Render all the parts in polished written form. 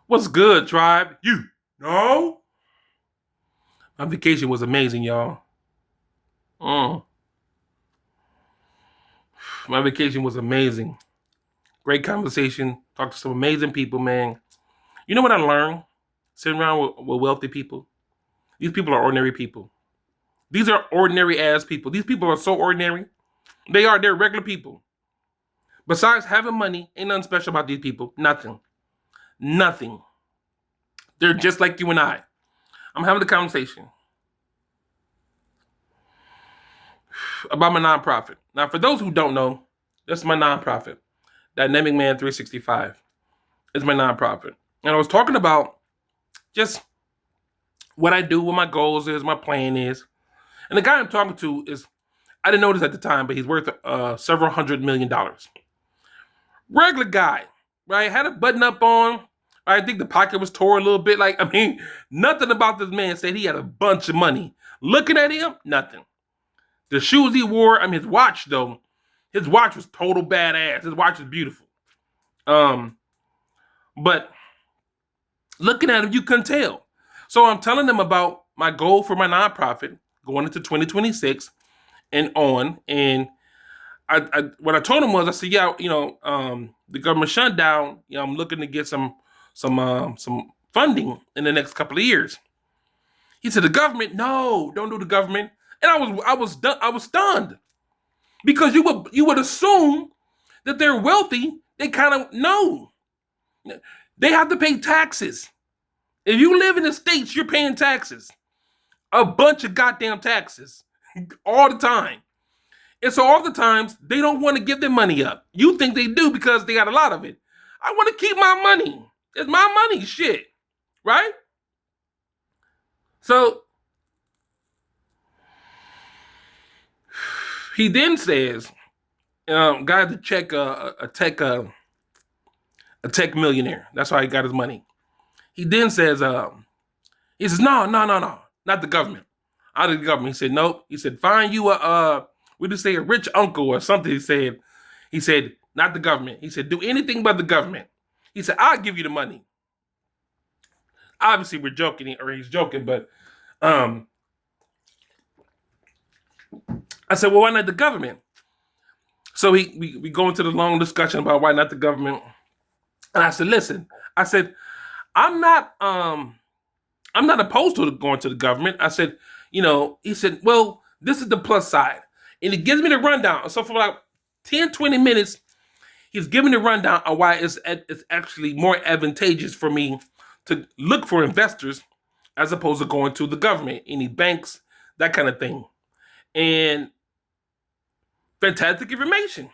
What's good, tribe? You know? My vacation was amazing, y'all. Mm. My vacation was amazing. Great conversation. Talked to some amazing people, man. You know what I learned? Sitting around with wealthy people. These people are ordinary people. These are ordinary ass people. These people are so ordinary. They're regular people. Besides having money, ain't nothing special about these people. Nothing. Nothing. They're just like you and I. I'm having a conversation about my nonprofit. Now, for those who don't know, that's my nonprofit. Dynamic Man 365 is my nonprofit. And I was talking about just what I do, what my goals is, my plan is. And the guy I'm talking to is, I didn't know this at the time, but he's worth several $100 million. Regular guy, right? Had a button up on. I think the pocket was tore a little bit. Nothing about this man said he had a bunch of money. Looking at him, nothing. The shoes he wore, his watch though, his watch was total badass. His watch was beautiful. But looking at him, you couldn't tell. So I'm telling them about my goal for my nonprofit going into 2026 and on. And what I told him was, I said, yeah, the government shutdown. I'm looking to get some funding in the next couple of years. He said, the government? No, don't do the government. And I was stunned because you would assume that they're wealthy. They kind of know they have to pay taxes. If you live in the States, you're paying taxes. A bunch of goddamn taxes. All the time. And so all the times, they don't want to give their money up. You think they do because they got a lot of it. I want to keep my money. It's my money, shit. Right? So, he then says, guy to check a tech millionaire. That's how he got his money. He then says, he says, no, not the government. Out of the government. He said, nope. He said, find you we just say a rich uncle or something. He said, not the government. He said, do anything but the government. He said, I'll give you the money. Obviously, we're joking, or he's joking, but I said, well, why not the government? So we go into the long discussion about why not the government. And I said, listen, I'm not opposed to going to the government. I said, he said, well, this is the plus side. And he gives me the rundown. So for about 10, 20 minutes, he's giving the rundown on why it's actually more advantageous for me to look for investors as opposed to going to the government, any banks, that kind of thing. And fantastic information.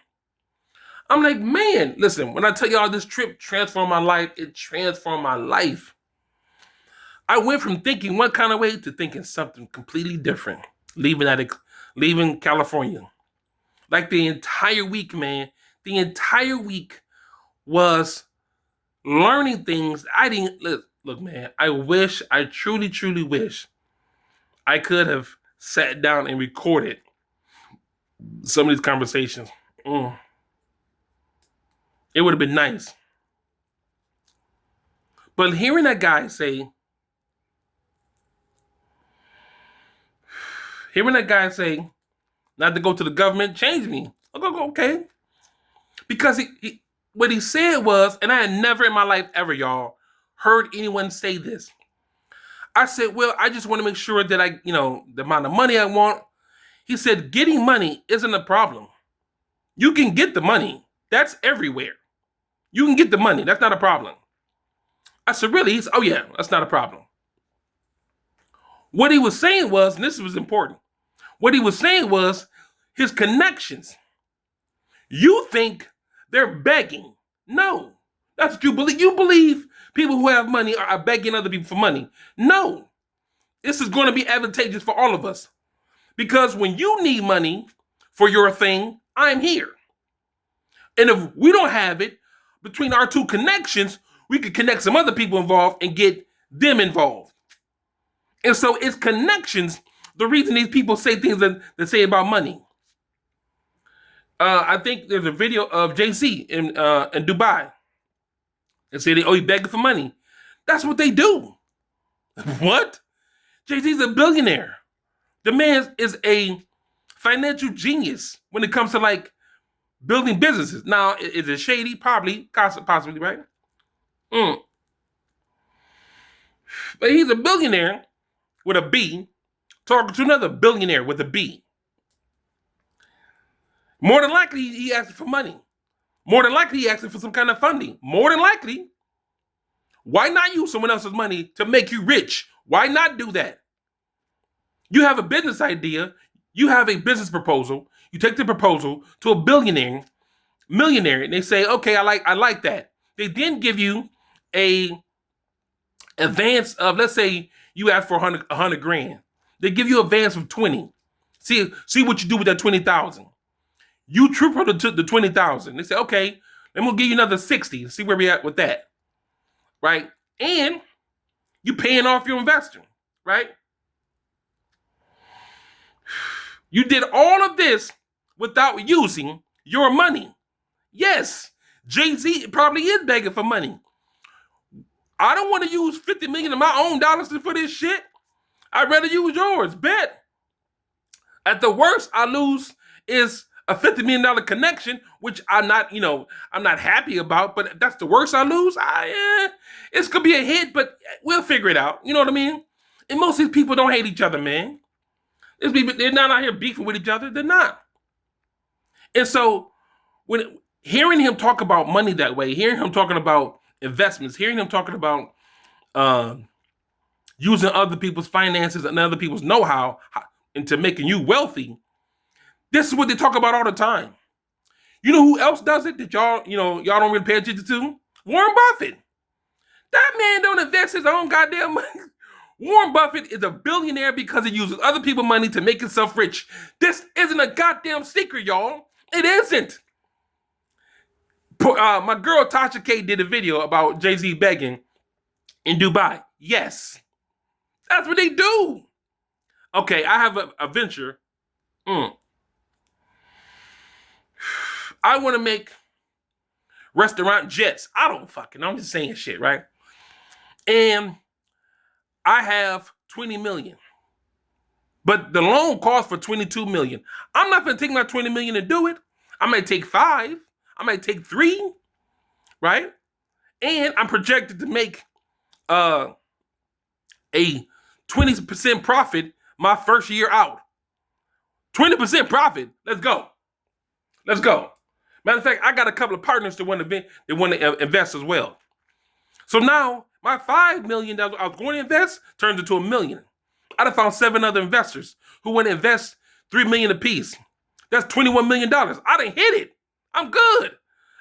I'm like, man, listen, when I tell y'all this trip transformed my life, it transformed my life. I went from thinking one kind of way to thinking something completely different, leaving California. Like the entire week, man, the entire week was learning things I didn't look, man. I truly, truly wish I could have sat down and recorded some of these conversations. It would have been nice. But hearing that guy say not to go to the government changed me. I go, okay. Because what he said was, and I had never in my life ever, y'all, heard anyone say this. I said, well, I just want to make sure that the amount of money I want. He said, getting money isn't a problem. You can get the money. That's everywhere. You can get the money. That's not a problem. I said, really? Oh yeah, that's not a problem. What he was saying was, and this was important, what he was saying was his connections. You think they're begging. No, that's what you believe. You believe people who have money are begging other people for money. No, this is going to be advantageous for all of us. Because when you need money for your thing, I'm here. And if we don't have it, between our two connections, we could connect some other people involved and get them involved. And so it's connections, the reason these people say things that they say about money. I think there's a video of Jay-Z in Dubai. And say, he begging for money. That's what they do. What? Jay-Z's a billionaire. The man is a financial genius when it comes to like building businesses. Now, is it shady? Probably, possibly, right? But he's a billionaire with a B talking to another billionaire with a B. More than likely, he asking for money. More than likely, he asking for some kind of funding. More than likely, why not use someone else's money to make you rich? Why not do that? You have a business idea. You have a business proposal. You take the proposal to a millionaire, and they say, okay, I like that. They then give you a advance of, let's say you ask for 100 grand. They give you advance of 20. See what you do with that 20,000. You triple the 20,000. They say, okay, then we'll give you another 60. See where we at with that, right? And you paying off your investor, right? You did all of this without using your money. Yes, Jay-Z probably is begging for money. I don't want to use 50 million of my own dollars for this shit. I'd rather use yours. Bet. At the worst, I lose is a $50 million connection, which I'm not happy about, but that's the worst I lose. It's gonna be a hit, but we'll figure it out. You know what I mean? And most of these people don't hate each other, man. They're not out here beefing with each other. They're not. And so when hearing him talk about money that way, hearing him talking about investments, hearing him talking about using other people's finances and other people's know-how into making you wealthy, this is what they talk about all the time. You know who else does it that y'all don't really pay attention to? Warren Buffett. That man don't invest his own goddamn money. Warren Buffett is a billionaire because he uses other people's money to make himself rich. This isn't a goddamn secret, y'all. It isn't. My girl Tasha K did a video about Jay-Z begging in Dubai. Yes. That's what they do. Okay, I have a venture. I want to make restaurant jets. I'm just saying shit, right? And I have 20 million. But the loan calls for 22 million. I'm not going to take my 20 million and do it. I might take 5. I might take 3, right? And I'm projected to make a 20% profit my first year out. 20% profit. Let's go. Matter of fact, I got a couple of partners that want to invest as well. So now my $5 million I was going to invest turns into $1 million. I'd have found 7 other investors who want to invest $3 million apiece. That's $21 million. I done hit it. I'm good.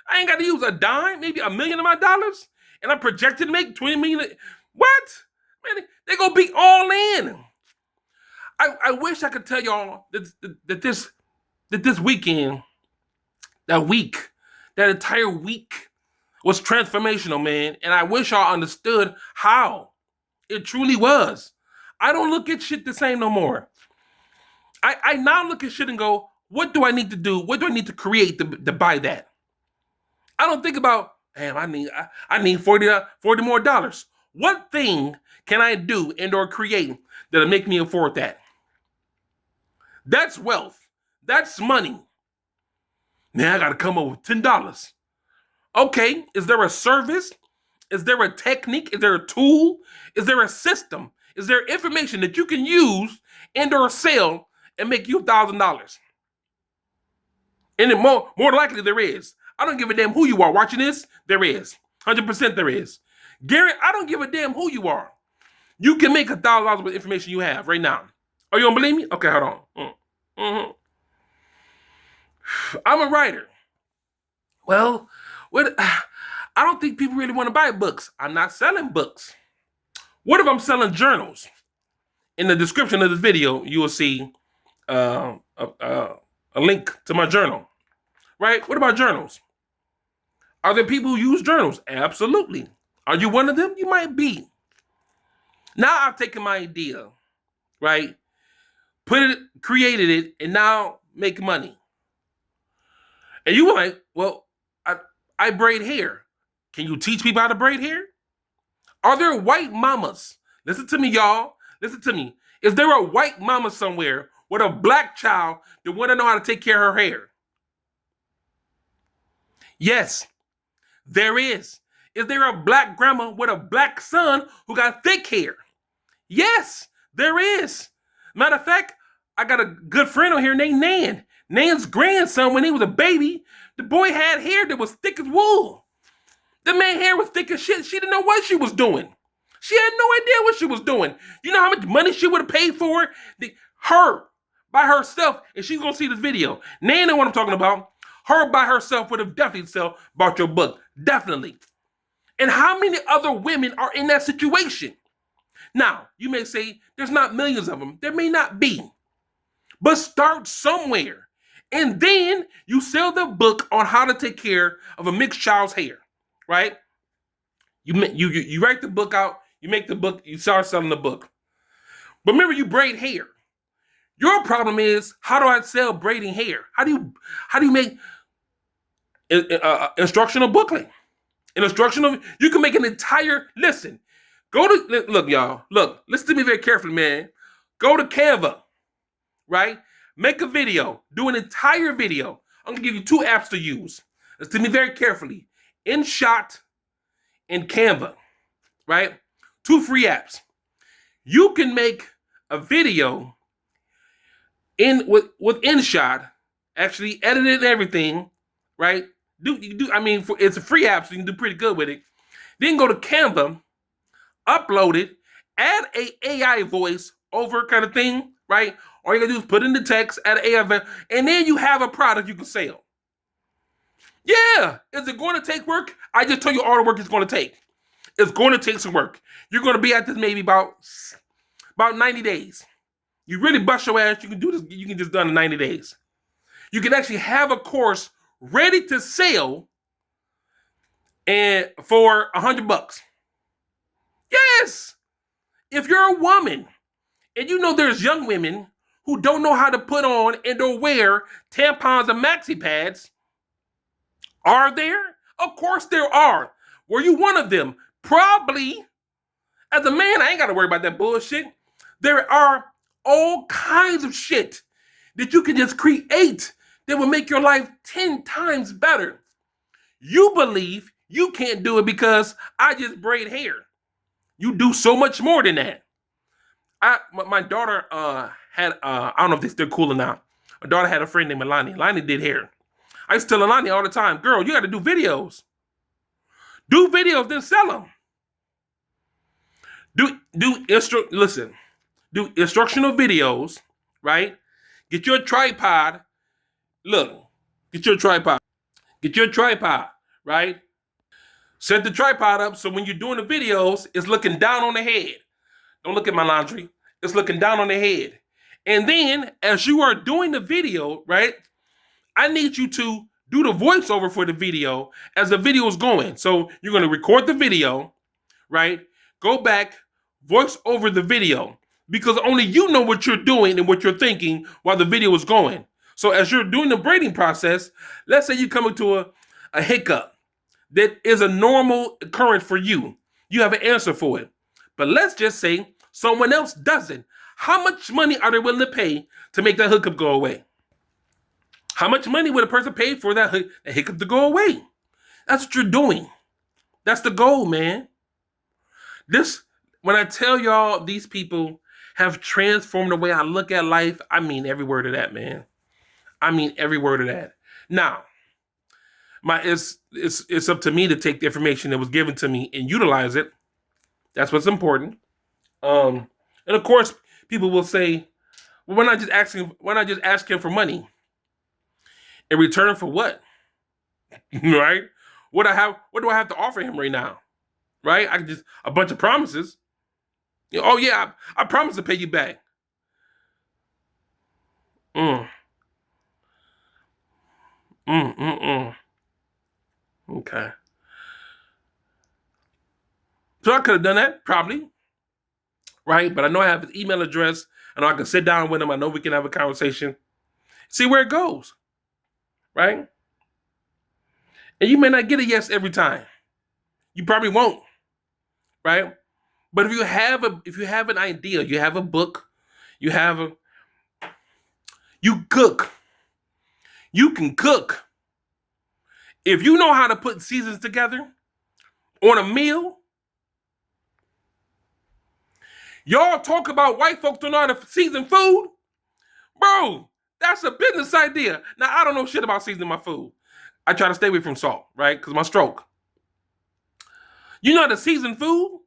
I ain't got to use a dime, maybe $1 million of my dollars, and I'm projected to make 20 million. What? Man, they gonna be all in. I wish I could tell y'all that this weekend, that entire week was transformational, man. And I wish y'all understood how it truly was. I don't look at shit the same no more. I now look at shit and go, what do I need to do? What do I need to create to buy that? I don't think about, damn, I need $40 more dollars. What thing can I do and or create that'll make me afford that? That's wealth. That's money. Now I gotta come up with $10. Okay, is there a service? Is there a technique? Is there a tool? Is there a system? Is there information that you can use and or sell and make you $1,000? And then more likely there is. I don't give a damn who you are watching this. There is. 100% there is. Gary, I don't give a damn who you are. You can make $1,000 with information you have right now. Oh, you don't believe me? Okay, hold on. I'm a writer. Well, I don't think people really want to buy books. I'm not selling books. What if I'm selling journals? In the description of this video, you will see a link to my journal. Right? What about journals? Are there people who use journals? Absolutely. Are you one of them? You might be. Now I've taken my idea, right? Created it, and now make money. And you were like, well, I braid hair. Can you teach people how to braid hair? Are there white mamas? Listen to me, y'all. Listen to me. Is there a white mama somewhere with a black child that want to know how to take care of her hair? Yes, there is. Is there a black grandma with a black son who got thick hair? Yes, there is. Matter of fact, I got a good friend on here named Nan. Nan's grandson, when he was a baby, the boy had hair that was thick as wool. The man's hair was thick as shit. She didn't know what she was doing. She had no idea what she was doing. You know how much money she would have paid for it? Her, by herself, and she's going to see this video. Nan know what I'm talking about. Her by herself would have definitely bought your book. Definitely. And how many other women are in that situation? Now, you may say there's not millions of them. There may not be. But start somewhere. And then you sell the book on how to take care of a mixed child's hair, right? You write the book out, you make the book, you start selling the book. But remember, you braid hair. Your problem is, how do I sell braiding hair? How do you make instructional booklet? You can make an entire, listen, look, y'all, listen to me very carefully, man. Go to Canva, right? Make a video, do an entire video. I'm gonna give you 2 apps to use. Listen to me very carefully. InShot and Canva, right? 2 free apps. You can make a video with InShot, actually edit it and everything, right? It's a free app, so you can do pretty good with it. Then go to Canva, upload it, add a AI voice over kind of thing, right? All you gotta do is put in the text, add an AI voice, and then you have a product you can sell. Yeah, is it going to take work? I just told you all the work it's going to take. It's going to take some work. You're going to be at this maybe about 90 days. You really bust your ass, you can do this, you can just done in 90 days. You can actually have a course ready to sell and for $100. Yes. If you're a woman and you know there's young women who don't know how to put on and or wear tampons and maxi pads, are there? Of course there are. Were you one of them? Probably. As a man, I ain't got to worry about that bullshit. There are all kinds of shit that you can just create that will make your life 10 times better. You believe you can't do it because I just braid hair. You do so much more than that. My daughter had, I don't know if they're still cool or not. My daughter had a friend named Alani. Alani did hair. I used to tell Alani all the time, girl, you got to do videos. Do videos, then sell them. Do instructional videos, right? Get your tripod. Look, get your tripod. Get your tripod, right? Set the tripod up so when you're doing the videos, it's looking down on the head. Don't look at my laundry. It's looking down on the head. And then as you are doing the video, right, I need you to do the voiceover for the video as the video is going. So you're going to record the video, right? Go back, voice over the video, because only you know what you're doing and what you're thinking while the video is going. So as you're doing the braiding process, let's say you come into a hiccup that is a normal occurrence for you. You have an answer for it. But let's just say someone else doesn't. How much money are they willing to pay to make that hiccup go away? How much money would a person pay for that hiccup to go away? That's what you're doing. That's the goal, man. When I tell y'all these people have transformed the way I look at life, I mean every word of that, man. I mean every word of that. Now, it's up to me to take the information that was given to me and utilize it. That's what's important. And of course, people will say, well, why not just ask him for money? In return for what? Right? What do I have to offer him right now? Right? I can just a bunch of promises. Oh yeah, I promise to pay you back. Okay. So I could have done that, probably. Right? But I know I have his email address. I know I can sit down with him. I know we can have a conversation. See where it goes. Right? And you may not get a yes every time. You probably won't. right? But if you have an idea, you have a book, you cook. You can cook. If you know how to put seasons together on a meal, y'all talk about white folks don't know how to season food, bro. That's a business idea. Now I don't know shit about seasoning my food. I try to stay away from salt, right? Because my stroke. You know how to season food?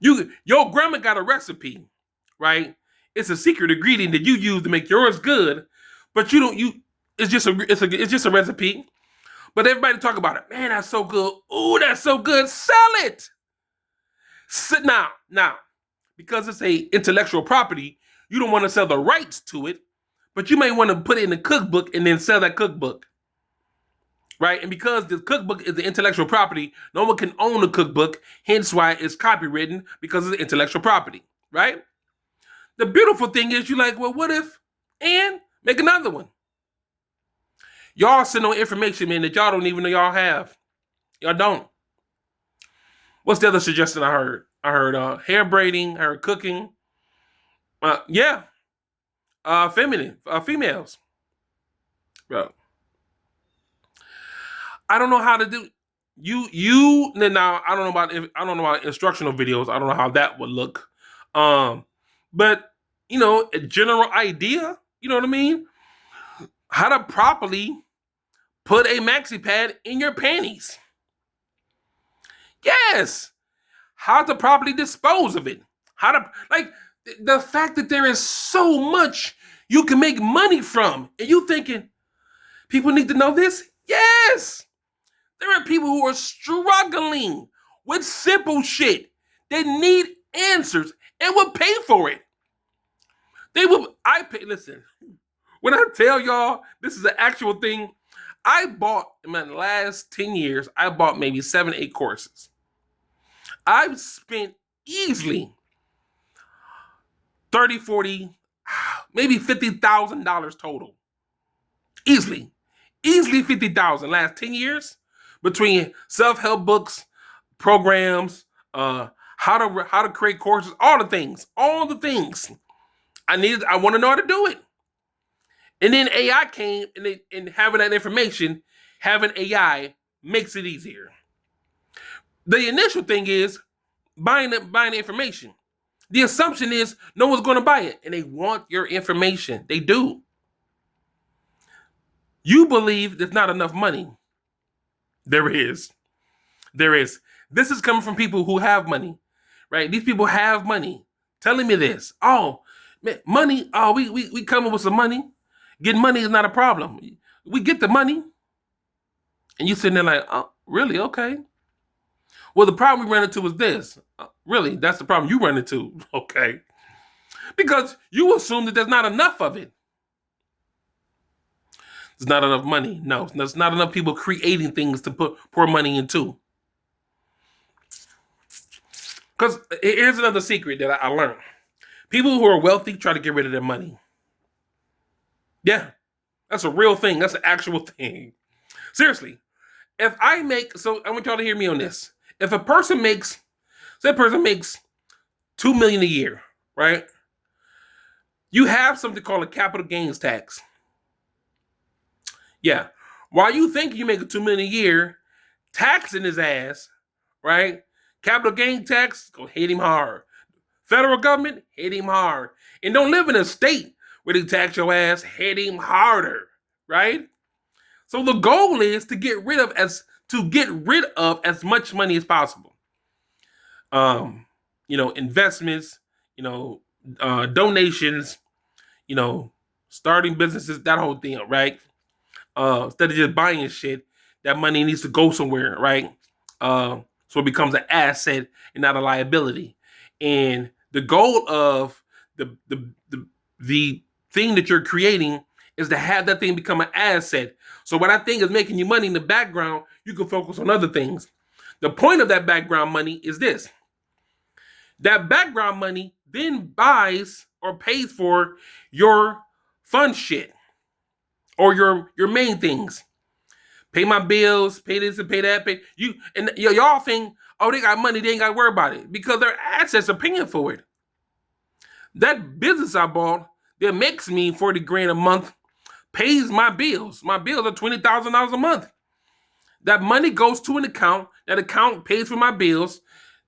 Your grandma got a recipe, right? It's a secret ingredient that you use to make yours good, but you don't. It's just a recipe. But everybody talk about it. Man, that's so good. Ooh, that's so good. Sell it. Now, because it's a intellectual property, you don't want to sell the rights to it, but you may want to put it in a cookbook and then sell that cookbook. Right? And because the cookbook is the intellectual property, no one can own the cookbook, hence why it's copywritten, because it's intellectual property, right? The beautiful thing is you're like, well, what if, and make another one. Y'all send on information, man, that y'all don't even know y'all have. Y'all don't. What's the other suggestion I heard? I heard hair braiding, I heard cooking. Females. Bro. I don't know how to do now. I don't know about instructional videos. I don't know how that would look. But a general idea, you know what I mean? How to properly put a maxi pad in your panties. Yes. How to properly dispose of it. How to the fact that there is so much you can make money from, and you thinking people need to know this? Yes. There are people who are struggling with simple shit. They need answers and will pay for it. Listen, when I tell y'all this is an actual thing, I bought, in my last 10 years, I bought maybe 7, 8 courses. I've spent easily $30, $40, maybe $50,000 total. Easily $50,000 last 10 years. Between self-help books, programs, how to create courses, all the things. I want to know how to do it. And then AI came, and having that information, having AI makes it easier. The initial thing is buying the information. The assumption is no one's going to buy it, and they want your information. They do. You believe there's not enough money. There is. This is coming from people who have money, right? These people have money telling me this. Oh, man, money. Oh, we come up with some money. Getting money is not a problem. We get the money. And you sitting there like, oh, really? Okay. Well, the problem we run into is this. Really? That's the problem you run into. Okay. Because you assume that there's not enough of it. There's not enough money. No, there's not enough people creating things to pour money into. Because here's another secret that I learned. People who are wealthy try to get rid of their money. Yeah, that's a real thing. That's an actual thing. Seriously. So I want y'all to hear me on this. If a person makes, say a person makes $2 million a year, right? You have something called a capital gains tax. Yeah. While you think you make $2 million a year, taxing his ass, right? Capital gain tax, go hit him hard. Federal government, hit him hard. And don't live in a state where they tax your ass, hit him harder, right? So the goal is to get rid of as much money as possible. Investments, donations, starting businesses, that whole thing, right? Instead of just buying shit, that money needs to go somewhere, right? So it becomes an asset and not a liability. And the goal of the thing that you're creating is to have that thing become an asset. So what I think is making you money in the background, you can focus on other things. The point of that background money is this. That background money then buys or pays for your fun shit or your main things. Pay my bills, pay this and pay that, pay you, and y'all think, oh, they got money, they ain't got to worry about it because their assets are paying for it. That business I bought that makes me 40 grand a month pays my bills. My bills are $20,000 a month. That money goes to an account. That account pays for my bills.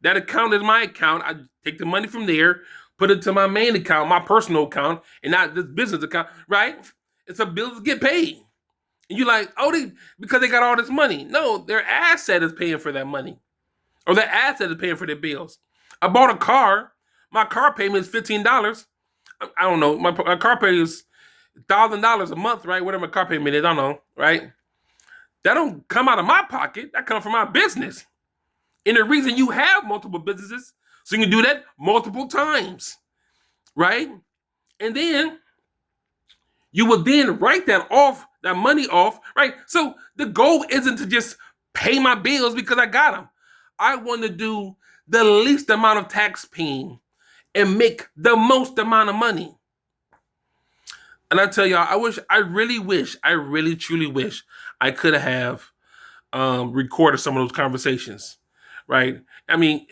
That account is my account. I take the money from there, put it to my main account, my personal account, and not this business account, right? It's a bill to get paid. And you're like, oh, because they got all this money. No, their asset is paying for that money. Or their asset is paying for their bills. I bought a car. My car payment is $15. I don't know. My car payment is $1,000 a month, right? Whatever my car payment is, I don't know, right? That don't come out of my pocket. That comes from my business. And the reason you have multiple businesses, so you can do that multiple times, right? And then you will then write that money off, right? So the goal isn't to just pay my bills because I got them. I want to do the least amount of tax paying and make the most amount of money. And I tell y'all, I really truly wish I could have recorded some of those conversations, right? I mean,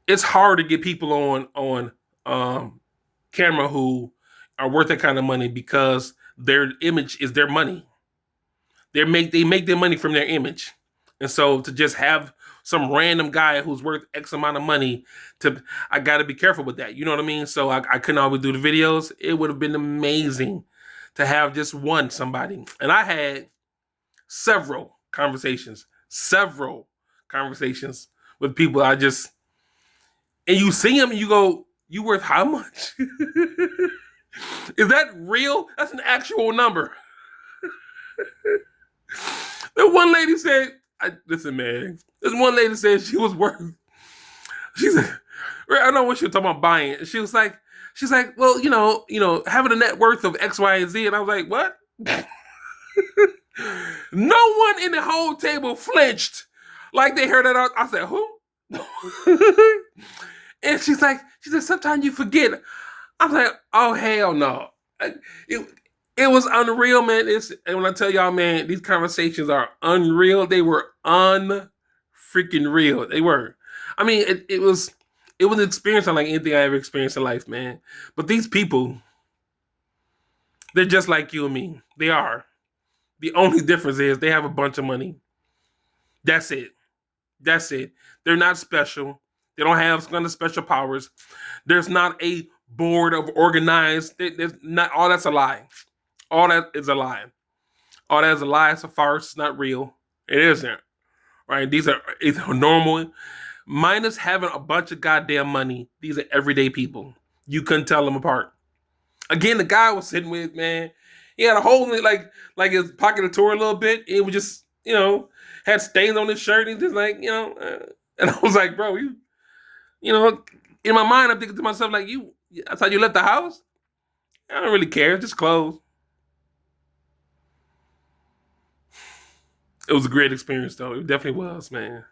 it's hard to get people on camera who are worth that kind of money because their image is their money. They make their money from their image. And so to just have some random guy who's worth X amount of money, I got to be careful with that. You know what I mean? So I couldn't always do the videos. It would have been amazing to have just somebody. And I had several conversations with people and you see them and you go, you worth how much? Is that real? That's an actual number. The one lady said, listen, man, this one lady said she was worth, she said, I know what she was talking about buying. She's like, well, having a net worth of X, Y, and Z. And I was like, what? No one in the whole table flinched like they heard that. I said, who? And she said, sometimes you forget. I was like, oh, hell no. It was unreal, man. And when I tell y'all, man, these conversations are unreal. They were unfreaking real. They were. I mean, it was an experience unlike anything I ever experienced in life, man. But these people, they're just like you and me. They are. The only difference is they have a bunch of money. That's it. They're not special. They don't have some kind of special powers. There's not a board of organized. There's not. All that's a lie. All that is a lie. All that is a lie. It's a farce. It's not real. It isn't. Right? It's normal. Minus having a bunch of goddamn money. These are everyday people. You couldn't tell them apart. Again, the guy I was sitting with, man, he had a hole in it, like his pocket tore a little bit. It was just, had stains on his shirt. And just like, and I was like, bro, in my mind, I'm thinking to myself, like, that's how you left the house? I don't really care. Just clothes. It was a great experience, though. It definitely was, man.